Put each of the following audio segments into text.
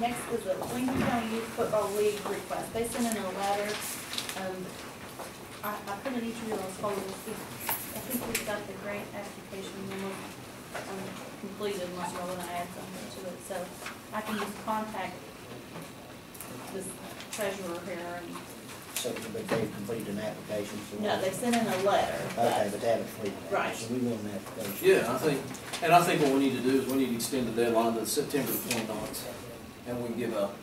Next is the Lincoln County Youth Football League request. They sent in a letter. I put in each of y'all's folders. I think we've got the grant application memo completed unless y'all want to add something to it. So I can just contact this treasurer here and. So, but they've completed an application for. No, they sent in a letter. Okay, but they haven't completed that. Right. So we want an application. Yeah, I think what we need to do is we need to extend the deadline to September 29th, and we can give up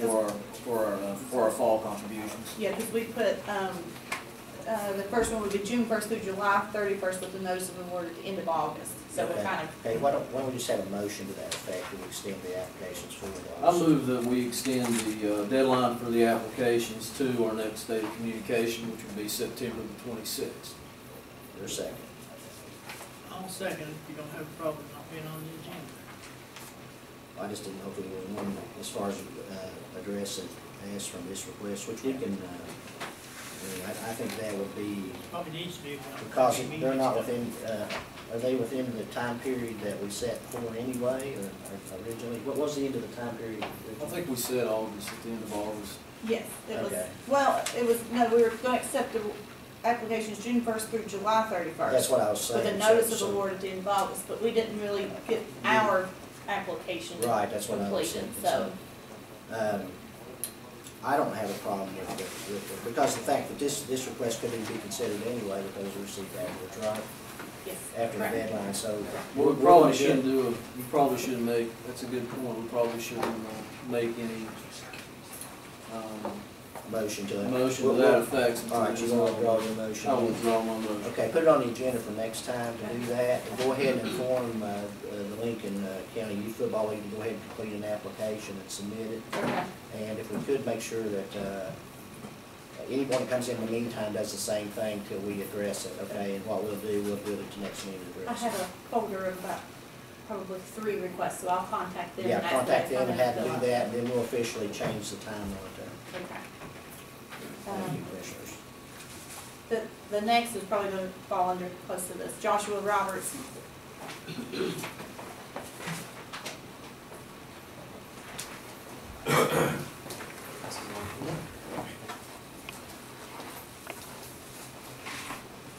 for our fall contributions. Yeah, because we put, the first one would be June 1st through July 31st with the notice of award at the end of August. So we're kind of. Okay, why don't we just have a motion to that effect to extend the applications for I move that we extend the deadline for the applications to our next date of communication, which would be September the 26th. Your second. I'll second if you don't have a problem not being on the agenda. I just didn't know if we were one as far as address and ask from this request, which we can. I think that would be Probably needs to be. because they're not within. Are they within the time period that we set for anyway, or originally? What was the end of the time period? I think we said August, at the end of August. Yes, it was, Okay. well, it was, no, we were going to accept the applications June 1st through July 31st. That's what I was saying. With a notice of award at the end of August, but we didn't really get our application Right, that's what I was completed, saying. so. I don't have a problem with it, because the fact that this request couldn't even be considered anyway, because we received afterwards, right? Yes. After the correct. deadline, so. We probably shouldn't we probably shouldn't make, that's a good point, we probably shouldn't make any Motion to that. motion to that effect. All right, you want to withdraw your motion? I will withdraw my motion. Okay, put it on the agenda for next time to do that. And go ahead and inform the Lincoln County Youth Football League to go ahead and complete an application and submit it. Okay. And if we could, make sure that anyone that comes in the meantime does the same thing till we address it, okay? And what we'll do at the next meeting to I address have it. a folder of about probably 3 requests, so I'll contact them. Yeah, and ask contact them them and have to them fill do out. that, and then we'll officially change the time on it there. Okay. Thank you, Commissioners. The next is probably going to fall under close to this. Joshua Roberts.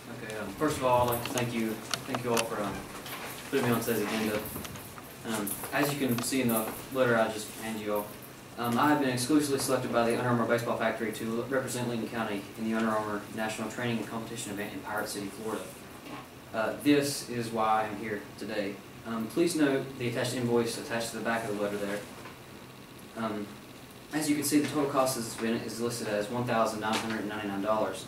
Okay, first of all, I'd like to thank you all for putting me on today's agenda. As you can see in the letter I just handed you all, I have been exclusively selected by the Under Armour Baseball Factory to represent Lincoln County in the Under Armour National Training and Competition event in Pirate City, Florida. This is why I'm here today. Please note the attached invoice attached to the back of the letter there. As you can see, the total cost of this event is listed as $1,999.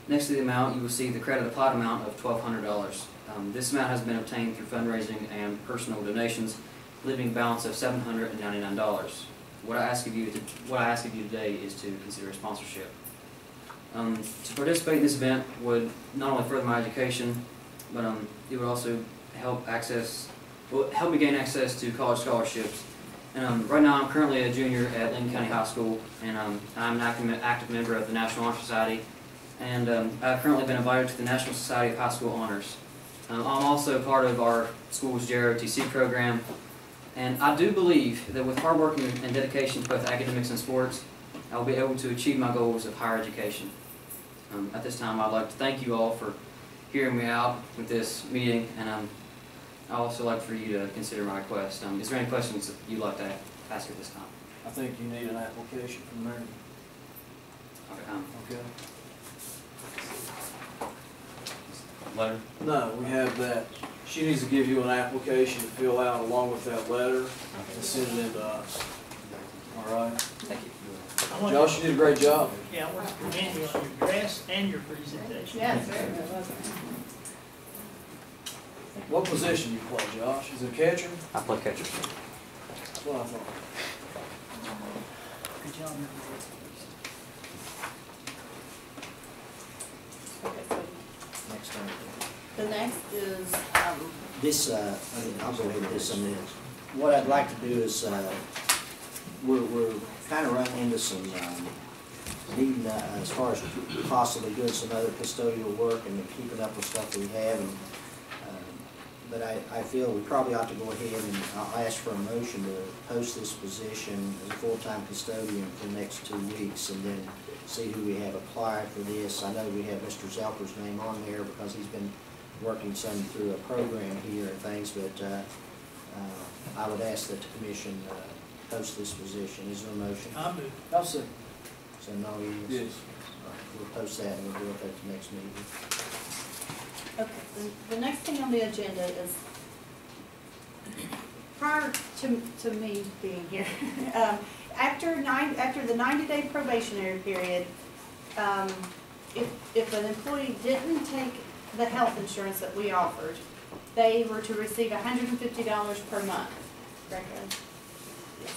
Next to the amount, you will see the credit applied amount of $1,200. This amount has been obtained through fundraising and personal donations, leaving a balance of $799. What I ask of you today is to consider a sponsorship. To participate in this event would not only further my education, but it would also help me gain access to college scholarships. And right now, I'm currently a junior at Lincoln County High School, and I'm an active member of the National Honor Society, and I've currently been invited to the National Society of High School Honors. I'm also part of our school's JROTC program, and I do believe that with hard work and dedication to both academics and sports, I will be able to achieve my goals of higher education. At this time, I'd like to thank you all for hearing me out with this meeting, and I'd also like for you to consider my request. Is there any questions that you'd like to ask at this time? I think you need an application from Mary. Okay. Okay. Letter? No, we have that. She needs to give you an application to fill out along with that letter and send it in to us. All right? Thank you. Josh, you did a great job. Yeah, I want to commend you on your dress and your presentation. Yes, very good. What position you play, Josh? Is it catcher? I play catcher. That's what I thought. Good job. Okay, so Next time. the next is, This, I'll go ahead with this on this. What I'd like to do is, we're kind of running into some needing, as far as possibly doing some other custodial work and keeping up with stuff we have. And but I feel we probably ought to go ahead and I'll ask for a motion to post this position as a full-time custodian for the next 2 weeks, and then see who we have applied for this. I know we have Mr. Zelper's name on there because he's been working some through a program here and things, but I would ask that the commission post this position. Is there a motion? I'll move. I'll second. So no, Yes. All right, we'll post that and we'll do it at the next meeting. Okay, the next thing on the agenda is, prior to me being here, after the 90-day probationary period, if an employee didn't take the health insurance that we offered, they were to receive $150 per month, correct? Yes.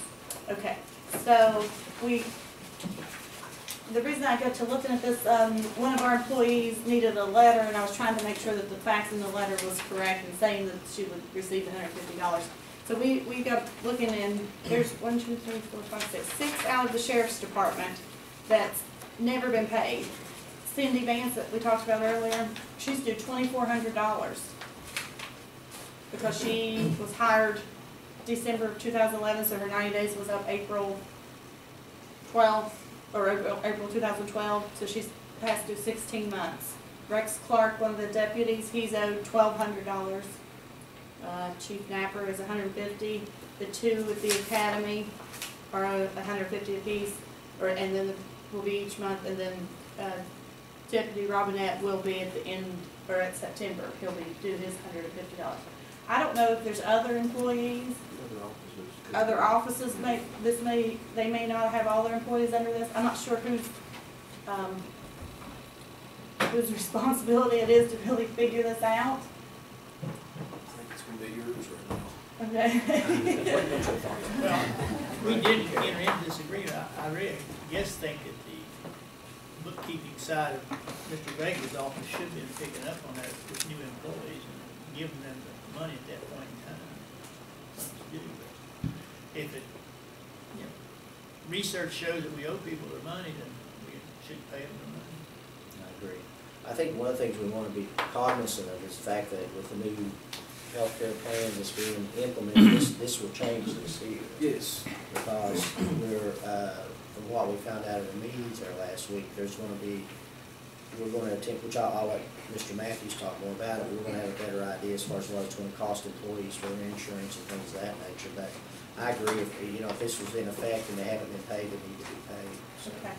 Okay, so the reason I got to looking at this, one of our employees needed a letter, and I was trying to make sure that the facts in the letter was correct and saying that she would receive $150. So we got looking, and there's 1, 2, 3, 4, 5, 6 out of the sheriff's department that's never been paid. Cindy Vance that we talked about earlier, she's due $2,400 because she was hired December of 2011, so her 90 days was up April 12th. Or April 2012, so she's past due 16 months. Rex Clark, one of the deputies, he's owed $1,200. Chief Napper is $150. The two at the academy are $150 apiece, and then will be each month. And then Deputy Robinette will be at the end or at September. He'll be due his $150. I don't know if there's other employees. Other offices they may not have all their employees under this. I'm not sure whose responsibility it is to really figure this out. I think it's gonna be yours right now. Okay. Well, we did enter into this agreement. I really guess think that the bookkeeping side of Mr. Vega's office should have been picking up on that with new employees and giving them the money at that point in time. Something to do. If it, research shows that we owe people their money, then we should pay them their money. I agree. I think one of the things we want to be cognizant of is the fact that with the new healthcare plan that's being implemented, this will change this here. Yes. Because from what we found out in the meetings there last week, we're going to attempt, which I'll let Mr. Matthews talk more about it, we're going to have a better idea as far as what it's going to cost employees for their insurance and things of that nature. But I agree, if this was in effect and they haven't been paid, they need to be paid. So. Okay.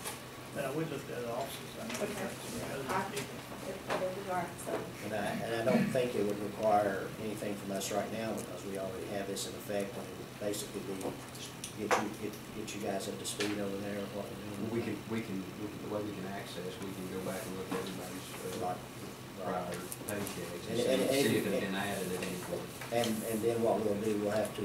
But I would look at other offices. I know Okay. other people. And I don't think it would require anything from us right now because we already have this in effect and it would basically be get you guys up to speed over there of what we're doing. We can, the way we can access, we can go back and look at everybody's prior paychecks and see if it's been added at any point. And then what we'll do, we'll have to.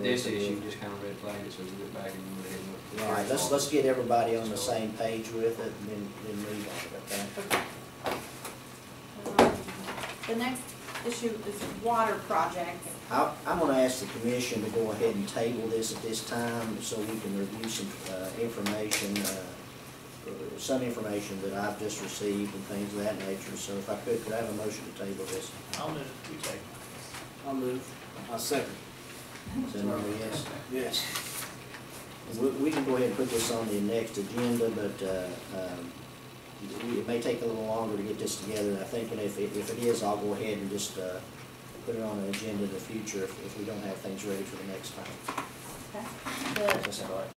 This issue just kind of red flagged it, so we'll get back and go ahead and look. All right, let's get everybody on the same page with it and then move on, okay? The next issue is water projects. I'm gonna ask the commission to go ahead and table this at this time so we can review some information that I've just received and things of that nature. So if I could I have a motion to table this? I'll move, we take. I'll move. I'll second. Is that all yes? Yes. We can go ahead and put this on the next agenda, but it may take a little longer to get this together. I think, and if it is, I'll go ahead and just put it on an agenda in the future if we don't have things ready for the next time. Okay. That's all right.